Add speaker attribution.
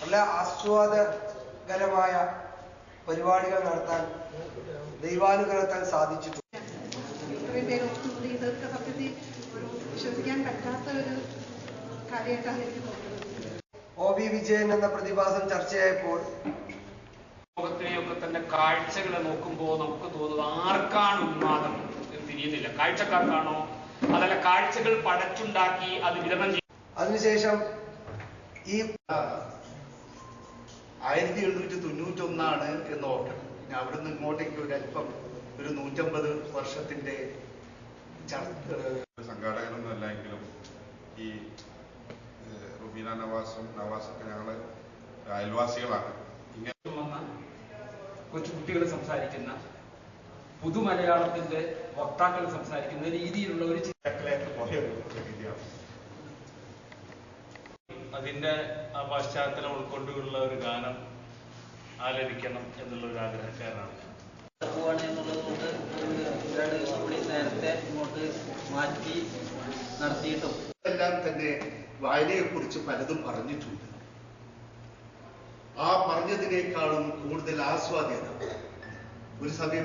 Speaker 1: നല്ല ആസ്വാദകരമായ പരിപാടികൾ നടത്താൻ ദൈവാനുഗ്രഹത്താൽ സാധിച്ചിട്ടുണ്ട്.
Speaker 2: ഇത്രയും പേര് ഒത്തുകൂടി ഇതൊക്കെ സത്യത്തിൽ ഒരു വിശ്വസിക്കാൻ പറ്റാത്ത ഒരു കാര്യമായിട്ടാണ് എനിക്ക് തോന്നുന്നത്.
Speaker 1: OB വിജയൻ എന്ന പ്രതിഭാസം ചർച്ചയായപ്പോൾ
Speaker 3: ലോകത്തിനെയൊക്കെ തന്നെ കാഴ്ചകളെ നോക്കുമ്പോൾ നമുക്ക് തോന്നുന്നത് ആർക്കാണ് ഉന്മാദം എന്ന് തിരിയുന്നില്ല. കാഴ്ചക്കാർക്കാണോ അതല്ല കാഴ്ചകൾ പടച്ചുണ്ടാക്കി അത് വിതരണം ചെയ്യും.
Speaker 1: അതിനുശേഷം ഈ
Speaker 4: 1791 എന്ന് ഓർക്കണം. പിന്നെ അവിടുന്ന് ഇങ്ങോട്ടേക്ക് ഒരല്പം ഒരു 150 വർഷത്തിന്റെ
Speaker 5: സംഘാടകനൊന്നുമല്ല എങ്കിലും ഈ റുബീന നവാസൊക്കെ ഞങ്ങള് അയൽവാസികളാണ്.
Speaker 3: ഇങ്ങനെ വന്ന കൊച്ചുകുട്ടികൾ സംസാരിക്കുന്ന പുതുമലയാളത്തിന്റെ വക്താക്കൾ സംസാരിക്കുന്ന രീതിയിലുള്ള ഒരു
Speaker 6: അതിന്റെ ആ പശ്ചാത്തലം ഉൾക്കൊണ്ടുള്ള ഒരു ഗാനം ആലപിക്കണം എന്നുള്ള ഒരു ആഗ്രഹക്കാരനാണ് ഞാൻ.
Speaker 7: എന്നുള്ളതുകൊണ്ട് 2 ദിവസം കൂടി നേരത്തെ ഇങ്ങോട്ട് മാറ്റി നടത്തിയിട്ടും
Speaker 4: എല്ലാം തന്നെ വായനയെക്കുറിച്ച് പലതും പറഞ്ഞിട്ടുണ്ട്. ആ പറഞ്ഞതിനേക്കാളും കൂടുതൽ ആസ്വാദ്യത ഒരു സമയം